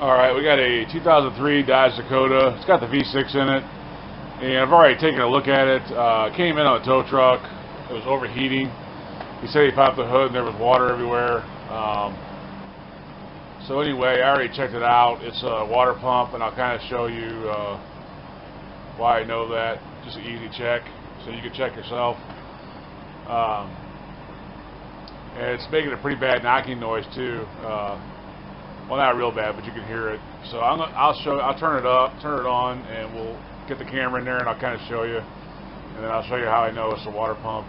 Alright, we got a 2003 Dodge Dakota. It's got the V6 in it, and I've already taken a look at it. Came in on a tow truck. It was overheating. He said he popped the hood and there was water everywhere. So anyway, I already checked it out. It's a water pump, and I'll kind of show you why I know that. Just an easy check, so you can check yourself. And it's making a pretty bad knocking noise too. Well, not real bad, but you can hear it. So I'll turn it on, and we'll get the camera in there, and I'll kind of show you, and then I'll show you how I know it's a water pump.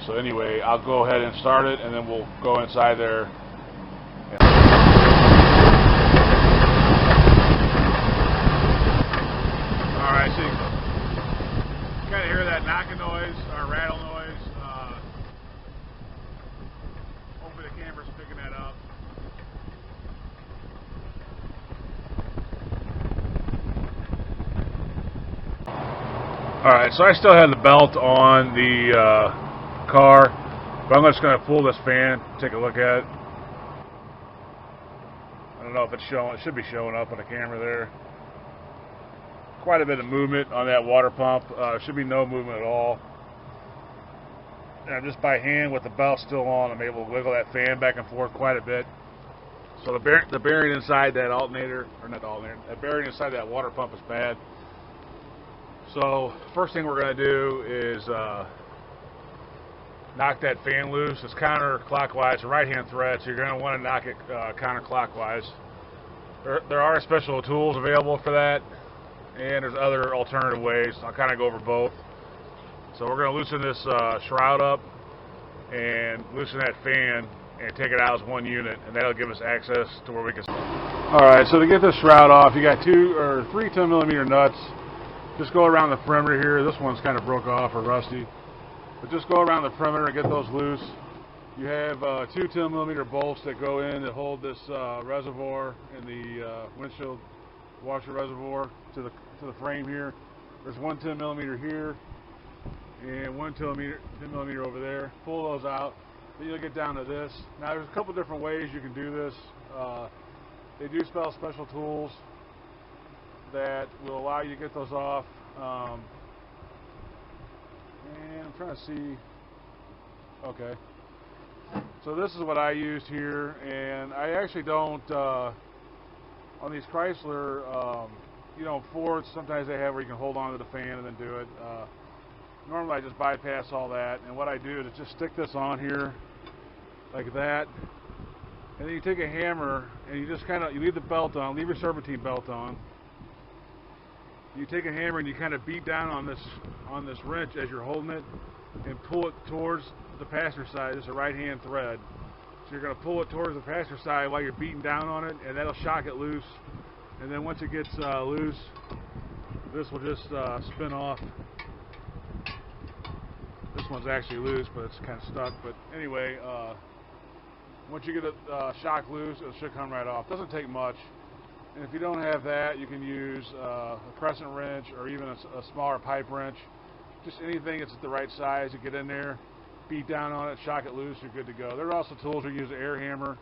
So anyway, I'll go ahead and start it, and then we'll go inside there. All right, so you kind of hear that knocking noise or rattle noise. Hopefully the camera's picking that up. Alright, so I still have the belt on the car, but I'm just going to pull this fan, take a look at it. I don't know if it's showing, it should be showing up on the camera there. Quite a bit of movement on that water pump. Should be no movement at all. And just by hand with the belt still on, I'm able to wiggle that fan back and forth quite a bit. So the bearing inside that alternator, or not the alternator, the bearing inside that water pump is bad. So first thing we're going to do is knock that fan loose. It's counterclockwise, it's a right-hand thread, so you're going to want to knock it counterclockwise. There are special tools available for that, and there's other alternative ways. I'll kind of go over both. So we're going to loosen this shroud up and loosen that fan and take it out as one unit, and that'll give us access to where we can. Alright, so to get this shroud off, you got 2 or 3 10mm nuts. Just go around the perimeter here. This one's kind of broke off or rusty, but just go around the perimeter and get those loose. You have 2 10mm bolts that go in that hold this reservoir in the windshield washer reservoir to the frame here. There's 1 10mm here and 1 10mm over there. Pull those out. Then you'll get down to this. Now there's a couple different ways you can do this. They do spell special tools that will allow you to get those off. And I'm trying to see. Okay. So this is what I used here, and I actually don't, on these Chrysler, you know, Fords, sometimes they have where you can hold on to the fan and then do it. Normally I just bypass all that, and what I do is just stick this on here like that, and then you take a hammer and you just you leave the belt on, leave your serpentine belt on. You take a hammer and you kind of beat down on this wrench as you're holding it and pull it towards the passenger side. This is a right-hand thread. So you're going to pull it towards the passenger side while you're beating down on it, and that'll shock it loose. And then once it gets loose, this will just spin off. This one's actually loose, but it's kind of stuck. But anyway, once you get it shock loose, it should come right off. Doesn't take much. And if you don't have that, you can use a crescent wrench or even a smaller pipe wrench. Just anything that's the right size. You get in there, beat down on it, shock it loose, you're good to go. There are also tools you use, an air hammer,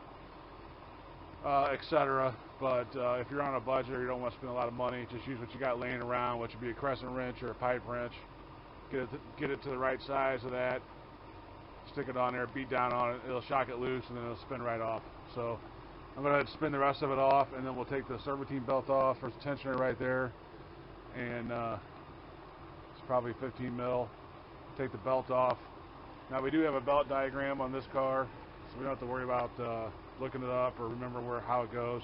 etc. But if you're on a budget or you don't want to spend a lot of money, just use what you got laying around, which would be a crescent wrench or a pipe wrench. Get it to the right size of that. Stick it on there, beat down on it. It'll shock it loose, and then it'll spin right off. So I'm going to spin the rest of it off, and then we'll take the serpentine belt off. There's a tensioner right there, and it's probably 15 mil. Take the belt off. Now we do have a belt diagram on this car, so we don't have to worry about looking it up or remember how it goes.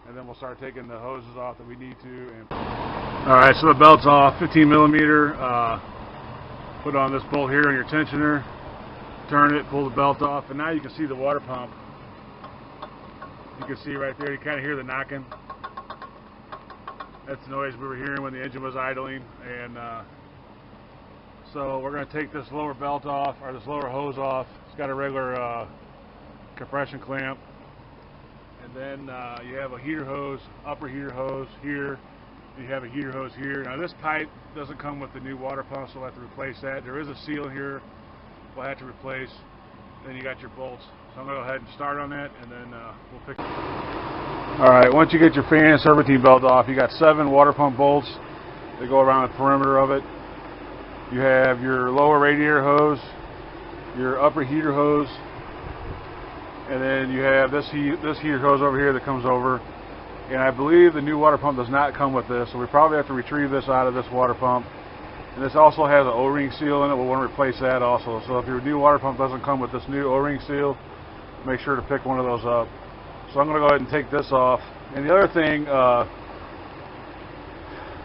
And then we'll start taking the hoses off that we need to. All right, so the belt's off, 15 millimeter. Put on this bolt here on your tensioner. Turn it, pull the belt off, and now you can see the water pump. You can see right there, you kind of hear the knocking. That's the noise we were hearing when the engine was idling. And so we're going to take this lower belt off, or this lower hose off. It's got a regular compression clamp. And then you have a heater hose, upper heater hose here. You have a heater hose here. Now this pipe doesn't come with the new water pump, so we'll have to replace that. There is a seal here we'll have to replace. Then you got your bolts So I'm going to go ahead and start on that, and then we'll pick. Alright, once you get your fan and serpentine belt off, you got 7 water pump bolts that go around the perimeter of it. You have your lower radiator hose, your upper heater hose, and then you have this heater hose over here that comes over. And I believe the new water pump does not come with this, so we probably have to retrieve this out of this water pump. And this also has an O-ring seal in it. We'll want to replace that also. So if your new water pump doesn't come with this new O-ring seal, make sure to pick one of those up. So I'm going to go ahead and take this off. And the other thing,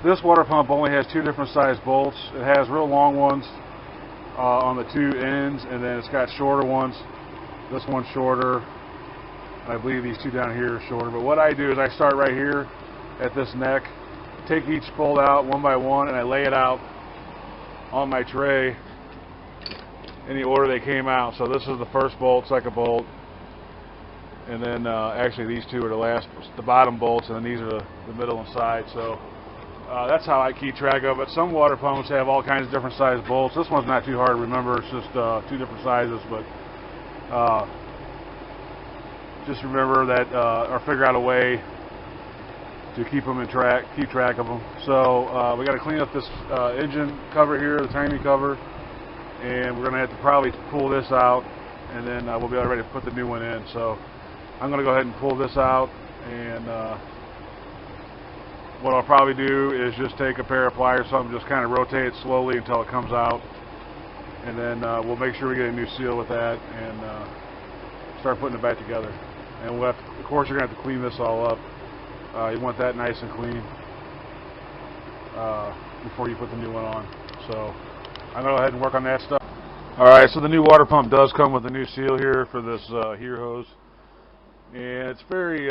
this water pump only has 2 different size bolts. It has real long ones on the 2 ends, and then it's got shorter ones. This one's shorter. I believe these 2 down here are shorter. But what I do is I start right here at this neck, take each bolt out one by one, and I lay it out on my tray in the order they came out. So this is the first bolt, second bolt, and then actually these 2 are the bottom bolts, and then these are the middle and side. So that's how I keep track of it. Some water pumps have all kinds of different size bolts. This one's not too hard to remember. It's just 2 different sizes, but just remember that, or figure out a way to keep track of them. So we got to clean up this engine cover here, the timing cover, and we're going to have to probably pull this out, and then we'll be ready to put the new one in. So I'm going to go ahead and pull this out, and what I'll probably do is just take a pair of pliers or something, just kind of rotate it slowly until it comes out, and then we'll make sure we get a new seal with that, and start putting it back together. And we'll have to, of course, you're going to have to clean this all up. You want that nice and clean before you put the new one on. So I'm going to go ahead and work on that stuff. Alright, so the new water pump does come with a new seal here for this heater hose. And it's very, you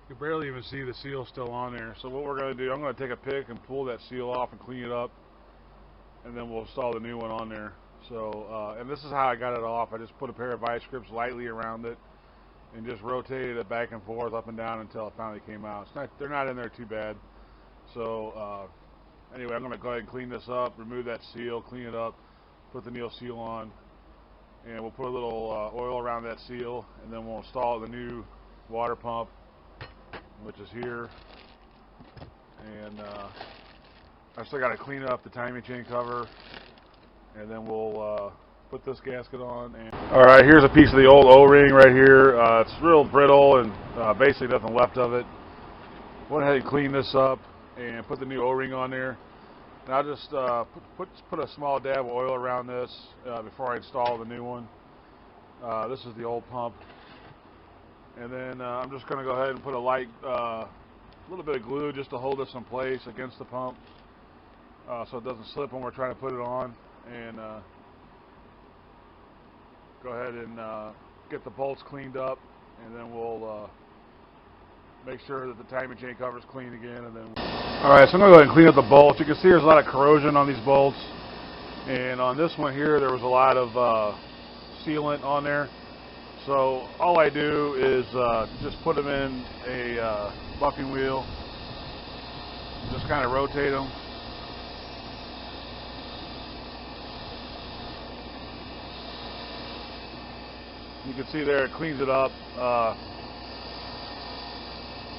can barely even see the seal still on there. So what we're going to do, I'm going to take a pick and pull that seal off and clean it up. And then we'll install the new one on there. So, and this is how I got it off. I just put a pair of vice grips lightly around it and just rotated it back and forth, up and down until it finally came out. They're not in there too bad. So, anyway, I'm going to go ahead and clean this up, remove that seal, clean it up, put the new seal on, and we'll put a little oil around that seal, and then we'll install the new water pump, which is here. And I still got to clean up the timing chain cover, and then we'll put this gasket on. Alright, here's a piece of the old O-ring right here. It's real brittle and basically nothing left of it. Went ahead and clean this up and put the new O-ring on there. And I'll just put a small dab of oil around this before I install the new one. This is the old pump. And then I'm just going to go ahead and put a light, little bit of glue just to hold this in place against the pump so it doesn't slip when we're trying to put it on. And go ahead and get the bolts cleaned up, and then we'll make sure that the timing chain cover is clean again. And then, alright, so I'm going to go ahead and clean up the bolts. You can see there's a lot of corrosion on these bolts, and on this one here there was a lot of sealant on there. So all I do is just put them in a buffing wheel, just kind of rotate them. You can see there it cleans it up.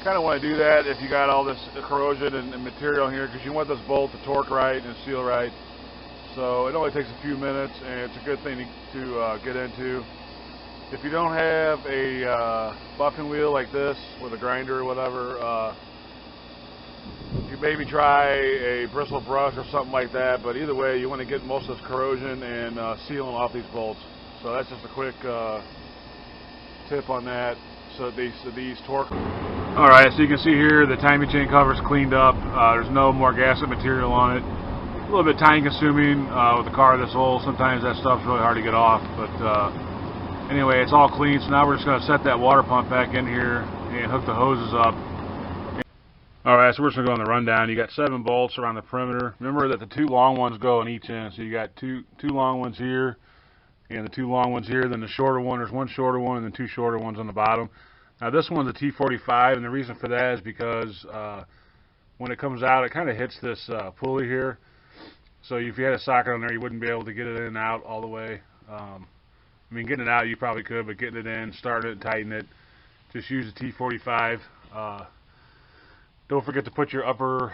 Kind of want to do that if you got all this corrosion and material here, because you want this bolt to torque right and seal right. So it only takes a few minutes, and it's a good thing to get into. If you don't have a buffing wheel like this with a grinder or whatever, you maybe try a bristle brush or something like that. But either way, you want to get most of this corrosion and sealant off these bolts. So that's just a quick tip on that. So these torque. Alright, so you can see here the timing chain cover is cleaned up. There's no more gasket material on it. A little bit time consuming with a car this old. Sometimes that stuff's really hard to get off. But anyway, it's all clean. So now we're just going to set that water pump back in here and hook the hoses up. Alright, so we're just going to go on the rundown. You got 7 bolts around the perimeter. Remember that the 2 long ones go on each end. So you got two long ones here and the 2 long ones here. Then the shorter one, there's 1 shorter one and then 2 shorter ones on the bottom. Now this one's a T45, and the reason for that is because when it comes out, it kind of hits this pulley here. So if you had a socket on there, you wouldn't be able to get it in and out all the way. I mean, getting it out you probably could, but getting it in, starting it, and tighten it, just use the T45. Don't forget to put your upper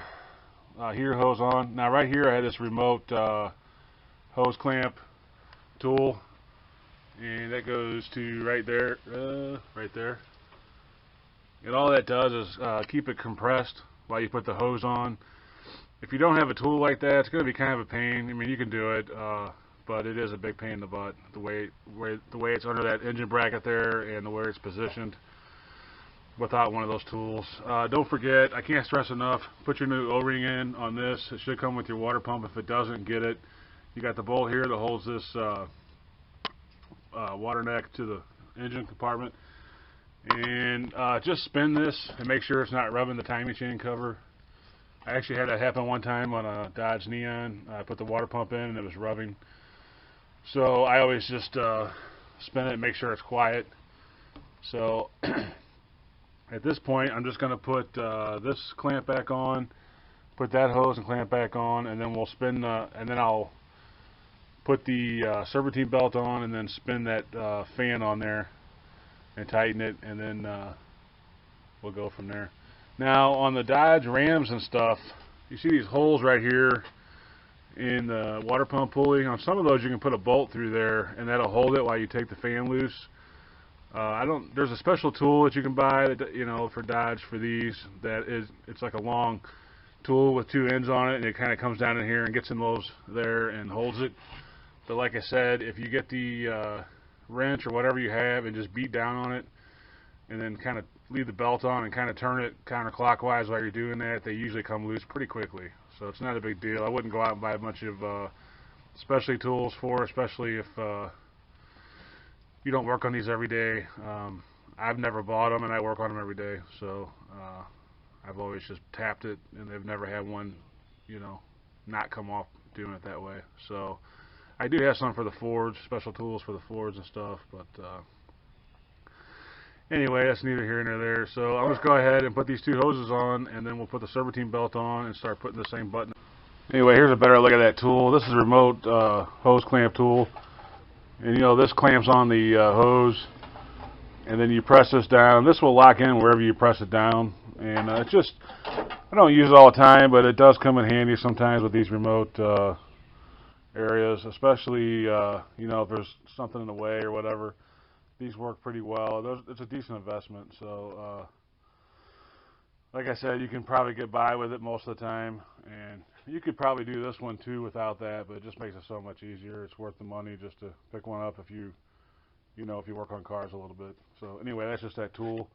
heater hose on. Now right here I had this remote hose clamp tool, and that goes to right there, right there. And all that does is keep it compressed while you put the hose on. If you don't have a tool like that, it's going to be kind of a pain. I mean, you can do it, but it is a big pain in the butt, the way it's under that engine bracket there and the way it's positioned without one of those tools. Don't forget, I can't stress enough, put your new O-ring in on this. It should come with your water pump. If it doesn't, get it. You got the bolt here that holds this water neck to the engine compartment. And just spin this and make sure it's not rubbing the timing chain cover. I actually had that happen one time on a Dodge Neon. I put the water pump in and it was rubbing. So I always just spin it and make sure it's quiet. So at this point I'm just going to put this clamp back on, put that hose and clamp back on, and then we'll spin and then I'll put the serpentine belt on and then spin that fan on there and tighten it, and then we'll go from there. Now on the Dodge Rams and stuff, you see these holes right here in the water pump pulley. On some of those you can put a bolt through there and that'll hold it while you take the fan loose. There's a special tool that you can buy that, you know, for Dodge for these, it's like a long tool with two ends on it, and it kind of comes down in here and gets in those there and holds it. But like I said, if you get the wrench or whatever you have and just beat down on it and then kind of leave the belt on and kind of turn it counterclockwise while you're doing that, they usually come loose pretty quickly. So it's not a big deal. I wouldn't go out and buy a bunch of specialty tools for, especially if you don't work on these every day. I've never bought them and I work on them every day, so I've always just tapped it and they've never had one, you know, not come off doing it that way. So I do have some for the Fords, special tools for the Fords and stuff, but anyway, that's neither here nor there. So I'll just go ahead and put these two hoses on, and then we'll put the serpentine belt on and start putting the same button. Anyway, here's a better look at that tool. This is a remote hose clamp tool, and you know this clamps on the hose, and then you press this down. This will lock in wherever you press it down, and it's just, I don't use it all the time, but it does come in handy sometimes with these remote areas, especially you know, if there's something in the way or whatever. These work pretty well. It's a decent investment. So like I said, you can probably get by with it most of the time, and you could probably do this one too without that, but it just makes it so much easier. It's worth the money just to pick one up if you know, if you work on cars a little bit. So anyway, that's just that tool,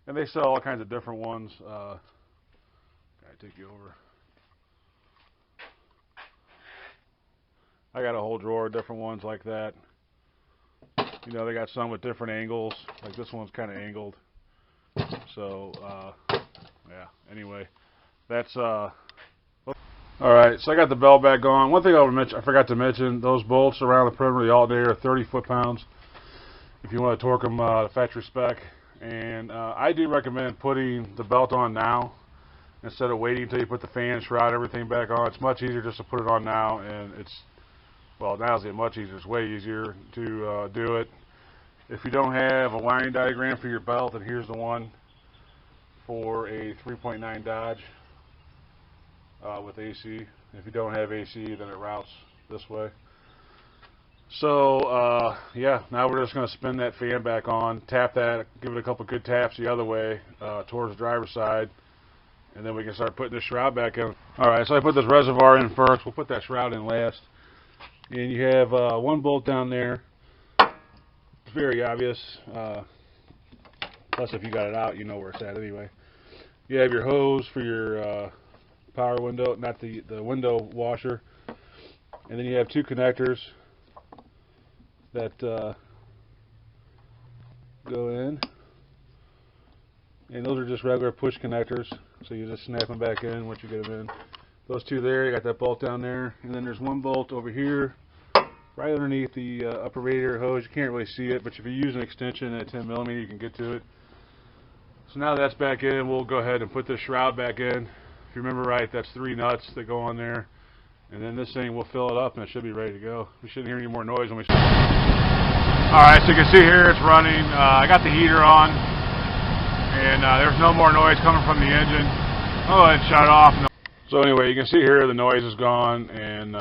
and they sell all kinds of different ones. Can I take you over? I got a whole drawer of different ones like that. You know, they got some with different angles. Like this one's kind of angled. So, yeah. Anyway, that's all right. So I got the belt back on. One thing I forgot to mention: those bolts around the perimeter of the alternator are 30 foot-pounds. If you want to torque them to factory spec, and I do recommend putting the belt on now instead of waiting until you put the fan, shroud, everything back on. It's much easier just to put it on now, and it's, well, now it's much easier. It's way easier to do it. If you don't have a wiring diagram for your belt, then here's the one for a 3.9 Dodge with AC. If you don't have AC, then it routes this way. So yeah, now we're just going to spin that fan back on, tap that, give it a couple good taps the other way towards the driver's side, and then we can start putting the shroud back in. Alright, so I put this reservoir in first. We'll put that shroud in last. And you have one bolt down there. It's very obvious. Plus, if you got it out, you know where it's at anyway. You have your hose for your power window, not the window washer. And then you have two connectors that go in. And those are just regular push connectors. So you just snap them back in once you get them in. Those two there, you got that bolt down there. And then there's one bolt over here, right underneath the upper radiator hose. You can't really see it, but if you use an extension at 10 millimeter, you can get to it. So now that's back in, we'll go ahead and put this shroud back in. If you remember right, that's 3 nuts that go on there. And then this thing, we'll fill it up and it should be ready to go. We shouldn't hear any more noise when we start. Alright, so you can see here it's running. I got the heater on, and there's no more noise coming from the engine. I'll go ahead and shut it off. So anyway, you can see here the noise is gone, and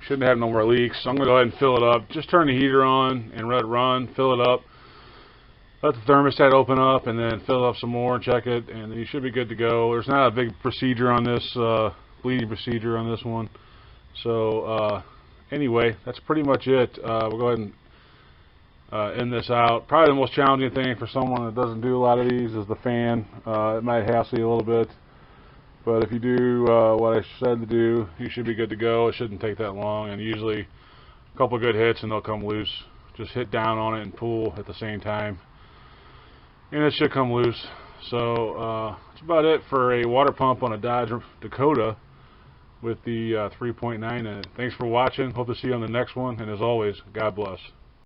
shouldn't have no more leaks. So I'm going to go ahead and fill it up. Just turn the heater on and let it run, fill it up. Let the thermostat open up, and then fill it up some more and check it, and you should be good to go. There's not a big procedure on this, bleeding procedure on this one. So anyway, that's pretty much it. We'll go ahead and end this out. Probably the most challenging thing for someone that doesn't do a lot of these is the fan. It might hassle you a little bit, but if you do what I said to do, you should be good to go. It shouldn't take that long, and usually a couple good hits and they'll come loose. Just hit down on it and pull at the same time, and it should come loose. So that's about it for a water pump on a Dodge Dakota with the 3.9 in it. Thanks for watching. Hope to see you on the next one, and as always, God bless.